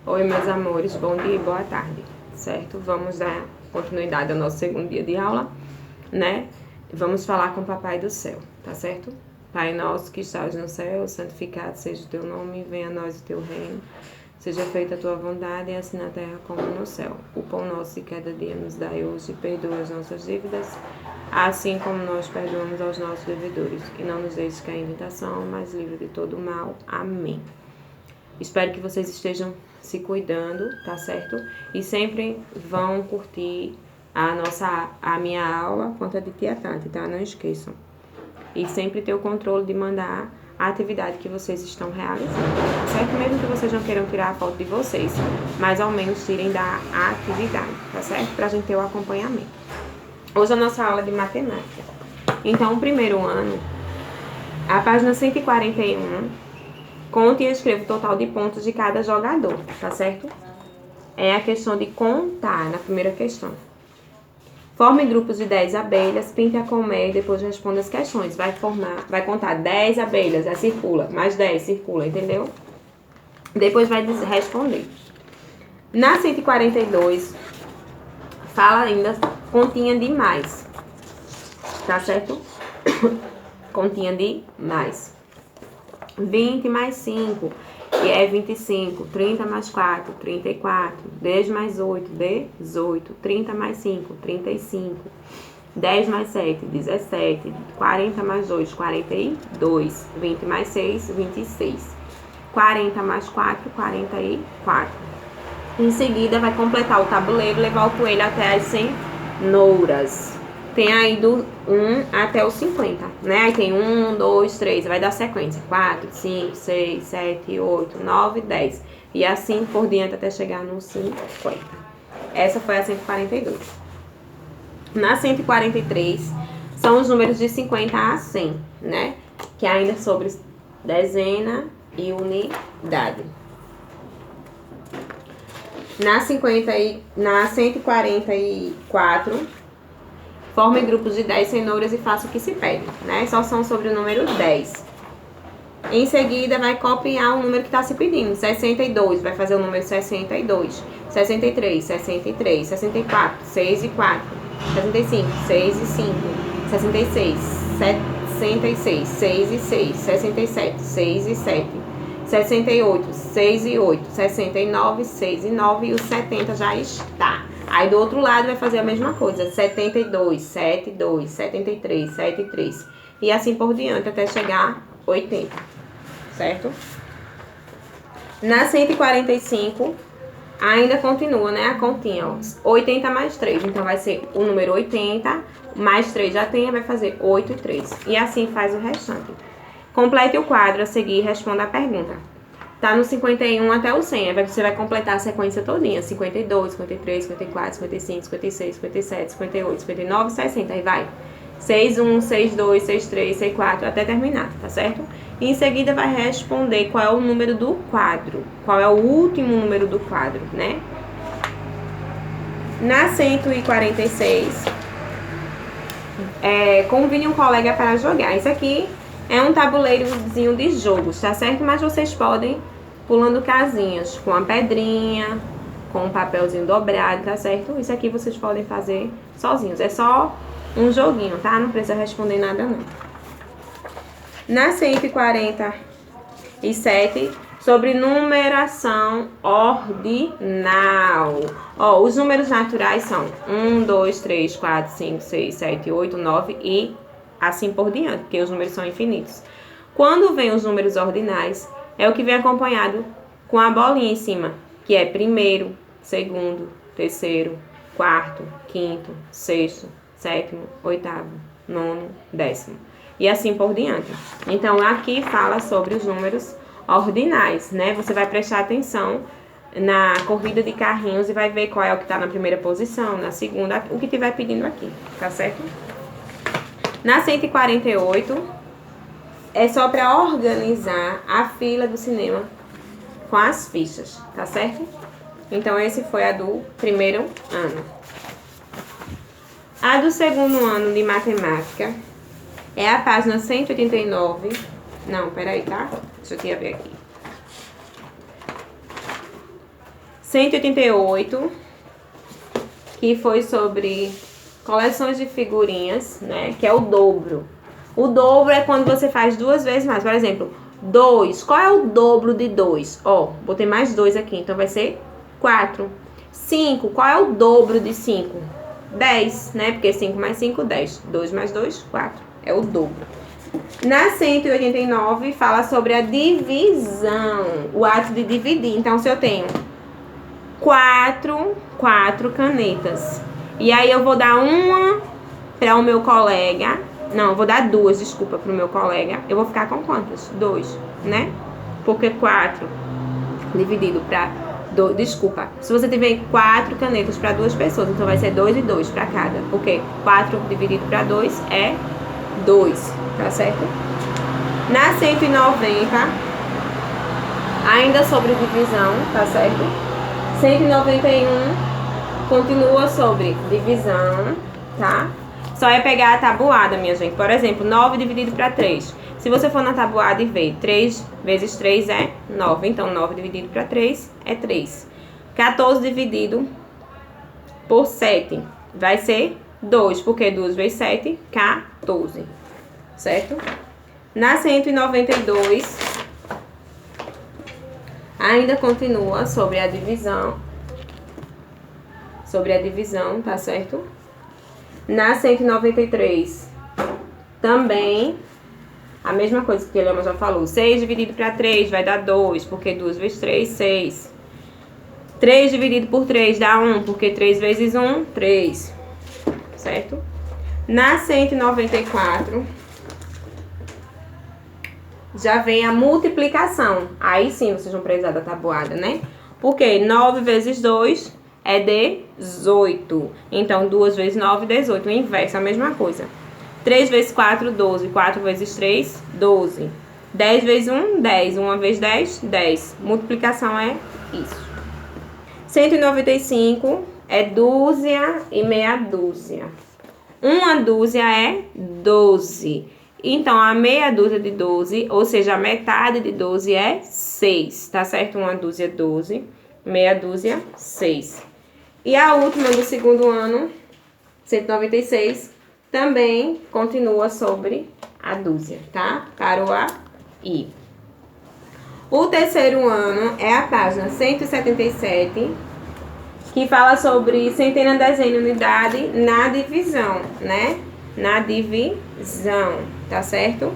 Oi, meus amores, bom dia e boa tarde, certo? Vamos dar continuidade ao nosso segundo dia de aula, né? Vamos falar com o Papai do Céu, tá certo? Pai nosso que estás no céu, santificado seja o teu nome, venha a nós o teu reino. Seja feita a tua vontade, assim na terra como no céu. O pão nosso de cada dia nos dai hoje, perdoa as nossas dívidas, assim como nós perdoamos aos nossos devedores. E não nos deixes cair em tentação, mas livre de todo o mal. Amém. Espero que vocês estejam se cuidando, tá certo? E sempre vão curtir a minha aula quanto a de Tia Tati, tá? Não esqueçam. E sempre ter o controle de mandar a atividade que vocês estão realizando, tá certo? Mesmo que vocês não queiram tirar a foto de vocês, mas ao menos tirem da atividade, tá certo? Pra gente ter o acompanhamento. Hoje a nossa aula é de matemática. Então, o primeiro ano, a página 141, conte e escreva o total de pontos de cada jogador, tá certo? É a questão de contar, na primeira questão. Forme grupos de 10 abelhas, pinte a colmeia e depois responda as questões. Vai contar 10 abelhas, aí circula, mais 10, circula, entendeu? Depois vai responder. Na 142, fala ainda continha de mais, tá certo? Continha de mais. 20 mais 5, que é 25. 30 mais 4, 34. 10 mais 8, 18. 30 mais 5, 35. 10 mais 7, 17. 40 mais 2, 42. 20 mais 6, 26. 40 mais 4, 44. Em seguida, vai completar o tabuleiro e levar o coelho até as cenouras. Tem aí do 1 até o 50, né? Aí tem 1, 2, 3, vai dar sequência. 4, 5, 6, 7, 8, 9, 10. E assim por diante até chegar no 50. Essa foi a 142. Na 143, são os números de 50 a 100, né? Que é ainda sobre dezena e unidade. Na 144... forme grupos de 10 cenouras e faça o que se pede, né? Só são sobre o número 10. Em seguida, vai copiar o número que está se pedindo. 62, vai fazer o número 62. 63, 63. 64, 6 e 4. 65, 6 e 5. 66, 66, 6 e 6. 67, 6 e 7. 68, 6 e 8. 69, 6 e 9. E o 70 já está. Aí do outro lado vai fazer a mesma coisa, 72, 7, 2, 73, 7, 3. E assim por diante até chegar 80, certo? Na 145, ainda continua, né, a continha, ó. 80 mais 3, então vai ser o número 80, mais 3 já tem, vai fazer 8 e 3. E assim faz o restante. Complete o quadro a seguir e responda a pergunta. Tá no 51 até o 100, aí você vai completar a sequência todinha. 52, 53, 54, 55, 56, 57, 58, 59, 60. Aí vai 61, 62, 63, 64, até terminar, tá certo? E em seguida vai responder qual é o número do quadro. Qual é o último número do quadro, né? Na 146, convide um colega para jogar. Isso aqui é um tabuleirozinho de jogos, tá certo? Mas vocês podem pulando casinhas com a pedrinha, com um papelzinho dobrado, tá certo? Isso aqui vocês podem fazer sozinhos. É só um joguinho, tá? Não precisa responder nada, não. Na 147, sobre numeração ordinal. Ó, os números naturais são 1, 2, 3, 4, 5, 6, 7, 8, 9 e assim por diante, porque os números são infinitos. Quando vem os números ordinais, é o que vem acompanhado com a bolinha em cima, que é primeiro, segundo, terceiro, quarto, quinto, sexto, sétimo, oitavo, nono, décimo. E assim por diante. Então, aqui fala sobre os números ordinais, né? Você vai prestar atenção na corrida de carrinhos e vai ver qual é o que está na primeira posição, na segunda, o que estiver pedindo aqui, tá certo? Na 148, é só para organizar a fila do cinema com as fichas, tá certo? Então, esse foi a do primeiro ano. A do segundo ano de matemática é a página 189. Não, peraí, tá? Deixa eu ver aqui. 188, que foi sobre coleções de figurinhas, né? Que é o dobro. O dobro é quando você faz 2 vezes mais. Por exemplo, 2. Qual é o dobro de 2? Ó, botei mais 2 aqui, então vai ser 4. 5. Qual é o dobro de 5? 10, né? Porque 5 mais 5, 10. 2 mais 2, 4. É o dobro. Na 189, fala sobre a divisão, o ato de dividir. Então, se eu tenho 4 canetas, e aí eu vou dar uma para o meu colega, não, eu vou dar 2, desculpa, para o meu colega, eu vou ficar com quantas? 2, né? Porque 4 dividido para... Desculpa, se você tiver 4 canetas para 2 pessoas, então vai ser 2 e 2 para cada, porque 4 dividido para 2 é 2, tá certo? Na 190, ainda sobre divisão, tá certo? 191 continua sobre divisão, tá? Só é pegar a tabuada, minha gente. Por exemplo, 9 dividido para 3. Se você for na tabuada e ver 3 vezes 3 é 9. Então, 9 dividido para 3 é 3. 14 dividido por 7 vai ser 2, porque 2 vezes 7, 14. Certo? Na 192, ainda continua sobre a divisão. Sobre a divisão, tá certo? Na 193, também a mesma coisa que a Eliana já falou. 6 dividido para 3 vai dar 2, porque 2 vezes 3, 6. 3 dividido por 3 dá 1, porque 3 vezes 1, 3. Certo? Na 194, já vem a multiplicação. Aí sim vocês vão precisar da tabuada, né? Porque 9 vezes 2 é 18. Então, 2 vezes 9, 18. O inverso, a mesma coisa. 3 vezes 4, 12. 4 vezes 3, 12. 10 vezes 1, 10. 1 vezes 10, 10. Multiplicação é isso. 195 é dúzia e meia dúzia. Uma dúzia é 12. Então, a meia dúzia de 12, ou seja, a metade de 12 é 6. Tá certo? Uma dúzia, 12. Meia dúzia, 6. E a última do segundo ano, 196, também continua sobre a dúzia, tá? Para o A e. O terceiro ano é a página 177, que fala sobre centena, dezena, unidade na divisão, né? Na divisão, tá certo?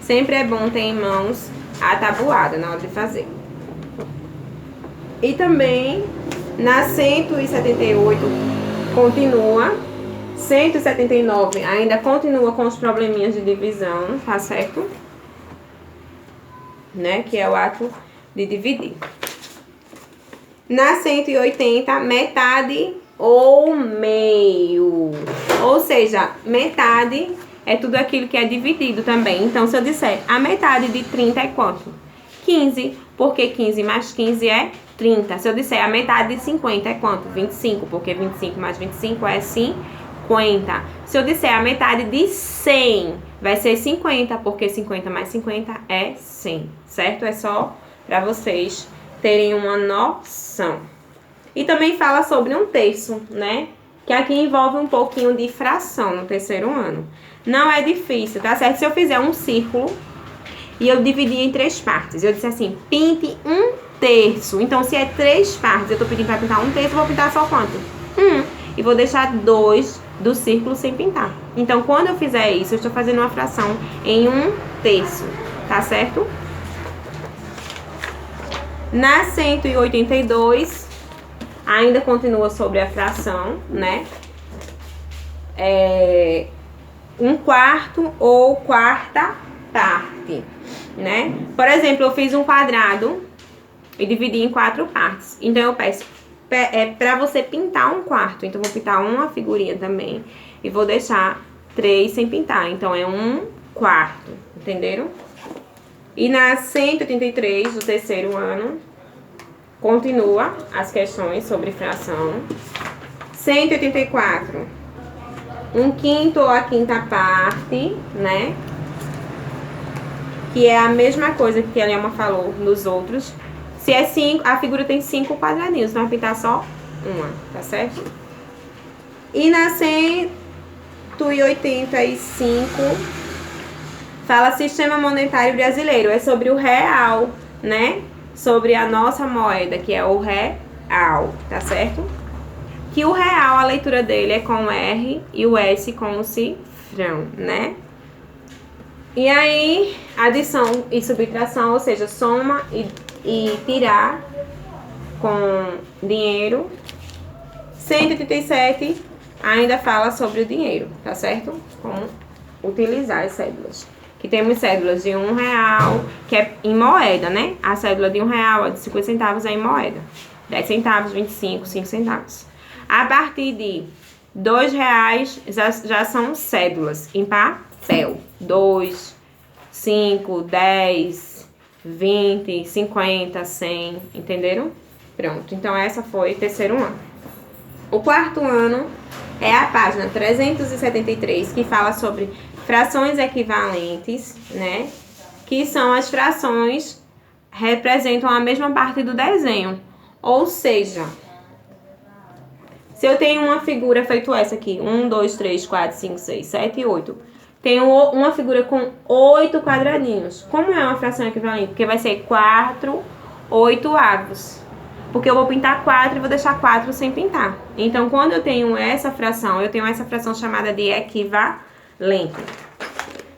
Sempre é bom ter em mãos a tabuada na hora de fazer. E também na 178 continua. 179 ainda continua com os probleminhas de divisão, tá certo? Né? Que é o ato de dividir. Na 180, metade ou meio. Ou seja, metade é tudo aquilo que é dividido também. Então, se eu disser a metade de 30 é quanto? 15, porque 15 mais 15 é 30. Se eu disser a metade de 50 é quanto? 25, porque 25 mais 25 é 50. Se eu disser a metade de 100, vai ser 50, porque 50 mais 50 é 100, certo? É só para vocês terem uma noção. E também fala sobre um terço, né? Que aqui envolve um pouquinho de fração no terceiro ano. Não é difícil, tá certo? Se eu fizer um círculo e eu dividir em 3 partes, eu disse assim, pinte um terço. Então, se é 3 partes, eu tô pedindo para pintar um terço, eu vou pintar só quanto? 1. E vou deixar 2 do círculo sem pintar. Então, quando eu fizer isso, eu estou fazendo uma fração em um terço, tá certo? Na 182, ainda continua sobre a fração, né? Um quarto ou quarta parte, né? Por exemplo, eu fiz um quadrado e dividi em 4 partes. Então, eu peço para você pintar um quarto. Então, eu vou pintar uma figurinha também e vou deixar 3 sem pintar. Então, é um quarto, entenderam? E na 183 do terceiro ano, continua as questões sobre fração. 184, um quinto ou a quinta parte, né? Que é a mesma coisa que a Eliana falou nos outros. Se é 5, a figura tem 5 quadradinhos, vai pintar só uma, tá certo? E na 185, fala Sistema Monetário Brasileiro. É sobre o real, né? Sobre a nossa moeda, que é o real, tá certo? Que o real, a leitura dele é com o R e o S com o cifrão, né? E aí, adição e subtração, ou seja, soma e tirar com dinheiro. 187 ainda fala sobre o dinheiro, tá certo? Como utilizar as cédulas. Que temos cédulas de R$1, que é em moeda, né? A cédula de R$1, a de 50 centavos é em moeda. 10 centavos, 25, 5 centavos. A partir de R$2 já são cédulas em papel. 2, 5, 10, 20, 50, 100, entenderam? Pronto, então essa foi o terceiro ano. O quarto ano é a página 373, que fala sobre frações equivalentes, né? Que são as frações que representam a mesma parte do desenho. Ou seja, se eu tenho uma figura feito essa aqui, 1, 2, 3, 4, 5, 6, 7 e 8. Tenho uma figura com 8 quadradinhos. Como é uma fração equivalente? Porque vai ser 4 8avos. Porque eu vou pintar 4 e vou deixar 4 sem pintar. Então, quando eu tenho essa fração chamada de equivalente.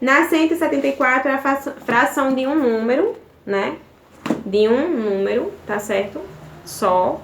Na 174 é a fração de um número, né? De um número, tá certo? Só.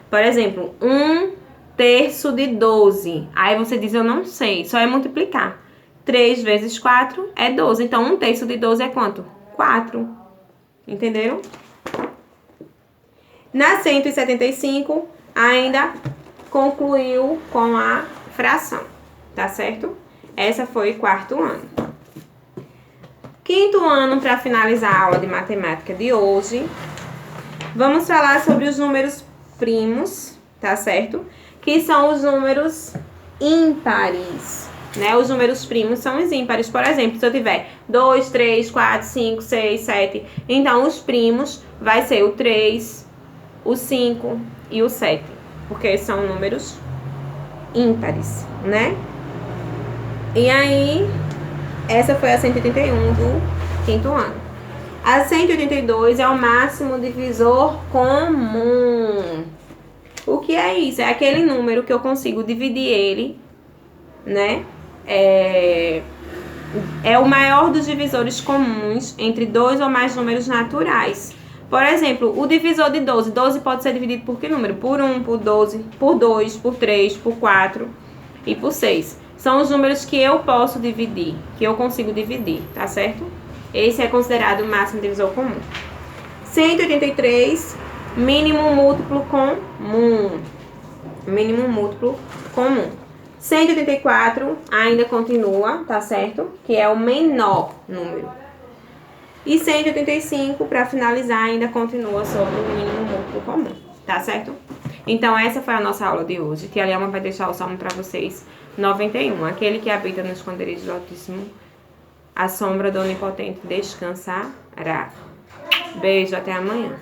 Por exemplo, 1/3 de 12. Aí você diz, eu não sei, só é multiplicar. 3 vezes 4 é 12. Então, 1/3 de 12 é quanto? 4. Entenderam? Na 175, ainda concluiu com a fração, tá certo? Essa foi o quarto ano. Quinto ano, para finalizar a aula de matemática de hoje, vamos falar sobre os números primos, tá certo? Que são os números ímpares, né? Os números primos são os ímpares. Por exemplo, se eu tiver 2, 3, 4, 5, 6, 7, então os primos vai ser o 3, o 5 e o 7, porque são números ímpares, né? E aí, essa foi a 181 do quinto ano. A 182 é o máximo divisor comum. O que é isso? É aquele número que eu consigo dividir ele, né? É o maior dos divisores comuns entre dois ou mais números naturais. Por exemplo, o divisor de 12. 12 pode ser dividido por que número? Por 1, por 12, por 2, por 3, por 4 e por 6. São os números que eu posso dividir, que eu consigo dividir, tá certo? Esse é considerado o máximo divisor comum. 183, mínimo múltiplo comum. Mínimo múltiplo comum. 184 ainda continua, tá certo? Que é o menor número. E 185, para finalizar, ainda continua sobre o mínimo múltiplo comum, tá certo? Então, essa foi a nossa aula de hoje. Tia Lielma vai deixar o salmo para vocês. 91. Aquele que habita no esconderijo do Altíssimo, a sombra do Onipotente descansará. Beijo, até amanhã.